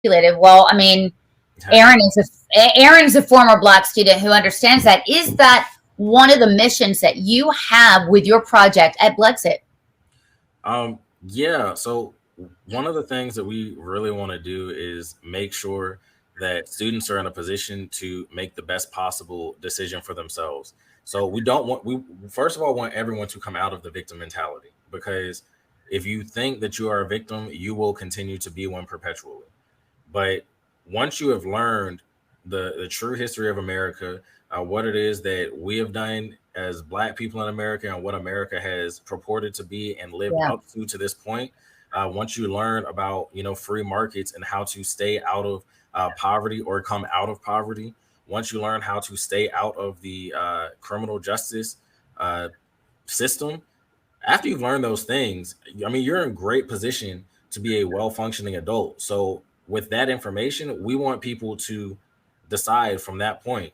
Well, I mean, Aaron's a former Black student who understands that. Is that one of the missions that you have with your project at Blexit? Yeah. So one of the things that we really want to do is make sure that students are in a position to make the best possible decision for themselves. So we first of all want everyone to come out of the victim mentality, because if you think that you are a victim, you will continue to be one perpetually. But once you have learned the true history of America, what it is that we have done as Black people in America, and what America has purported to be and lived Yeah. up to this point, once you learn about free markets and how to stay out of poverty or come out of poverty, once you learn how to stay out of the criminal justice uh, system, after you've learned those things, I mean, you're in great position to be a well functioning adult. So, with that information, we want people to decide from that point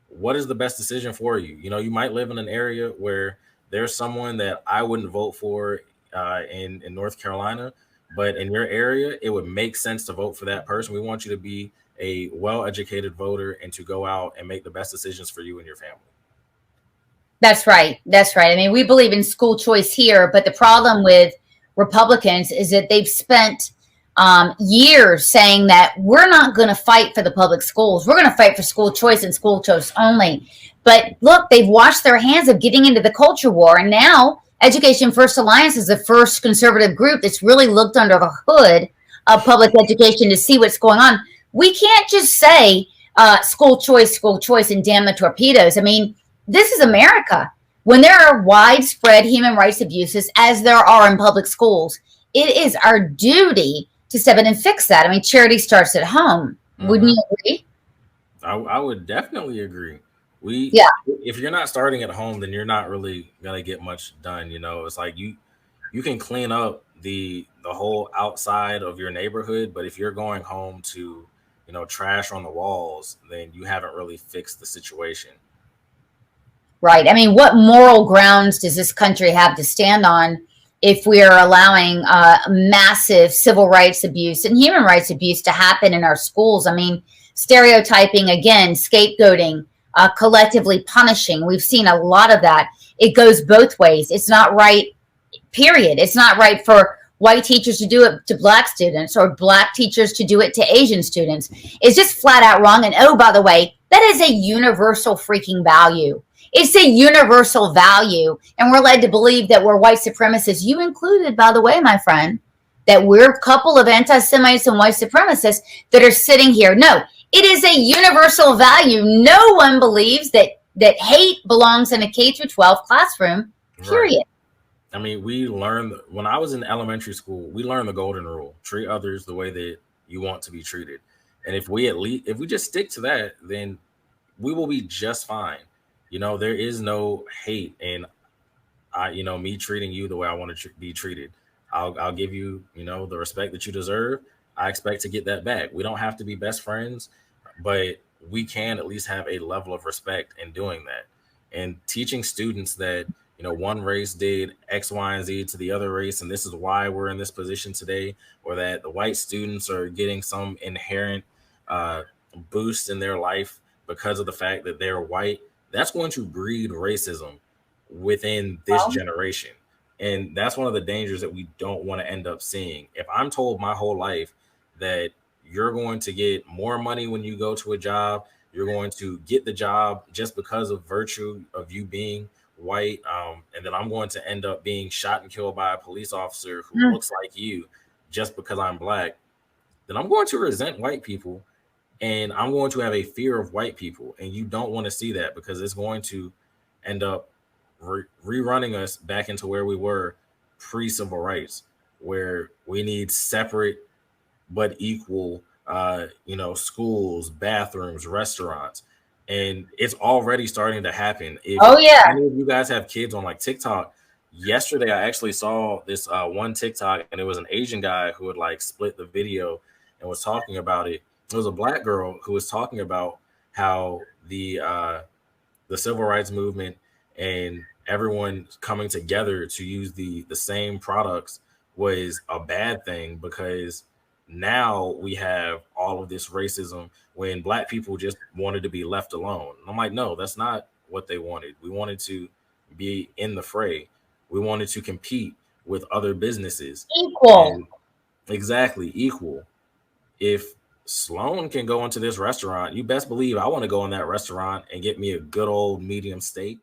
what is the best decision for you. You might live in an area where there's someone that I wouldn't vote for in North Carolina, but in your area, it would make sense to vote for that person. We want you to be a well educated voter and to go out and make the best decisions for you and your family. That's right. That's right. I mean, we believe in school choice here, but the problem with Republicans is that they've spent years saying that we're not going to fight for the public schools. We're going to fight for school choice and school choice only. But look, they've washed their hands of getting into the culture war. And now Education First Alliance is the first conservative group that's really looked under the hood of public education to see what's going on. We can't just say school choice, and damn the torpedoes. I mean, this is America. When there are widespread human rights abuses, as there are in public schools, it is our duty to step in and fix that. I mean, charity starts at home. Wouldn't Hmm. you agree? I would definitely agree. We Yeah. If you're not starting at home, then you're not really gonna get much done. It's like you can clean up the whole outside of your neighborhood, but if you're going home to trash on the walls, then you haven't really fixed the situation. Right. I mean, what moral grounds does this country have to stand on if we are allowing massive civil rights abuse and human rights abuse to happen in our schools? I mean, stereotyping again, scapegoating, collectively punishing. We've seen a lot of that. It goes both ways. It's not right, period. It's not right for white teachers to do it to Black students or Black teachers to do it to Asian students. It's just flat out wrong. And oh, by the way, that is a universal freaking value. It's a universal value. And we're led to believe that we're white supremacists. You included, by the way, my friend, that we're a couple of anti Semites and white supremacists that are sitting here. No, it is a universal value. No one believes that hate belongs in a K through 12 classroom, Right. period. I mean, we learned when I was in elementary school, we learned the golden rule: treat others the way that you want to be treated. And if we just stick to that, then we will be just fine. There is no hate, and me treating you the way I want to be treated. I'll give you, the respect that you deserve. I expect to get that back. We don't have to be best friends, but we can at least have a level of respect in doing that. And teaching students that, one race did X, Y, and Z to the other race, and this is why we're in this position today, or that the white students are getting some inherent uh, boost in their life because of the fact that they're white, that's going to breed racism within this Well, generation. And that's one of the dangers that we don't want to end up seeing. If I'm told my whole life that you're going to get more money when you go to a job, you're going to get the job just because of virtue of you being white, and then I'm going to end up being shot and killed by a police officer who mm, looks like you just because I'm Black, then I'm going to resent white people, and I'm going to have a fear of white people. And you don't want to see that, because it's going to end up rerunning us back into where we were pre civil rights, where we need separate but equal, schools, bathrooms, restaurants. And it's already starting to happen. If oh yeah. any of you guys have kids on like TikTok, yesterday I actually saw this one TikTok, and it was an Asian guy who had like split the video and was talking about it. It was a Black girl who was talking about how the civil rights movement and everyone coming together to use the same products was a bad thing, because Now we have all of this racism when black people just wanted to be left alone. And I'm like, no, that's not what they wanted. We wanted to be in the fray. We wanted to compete with other businesses Equal. and exactly equal. If Sloan can go into this restaurant, you best believe I want to go in that restaurant and get me a good old medium steak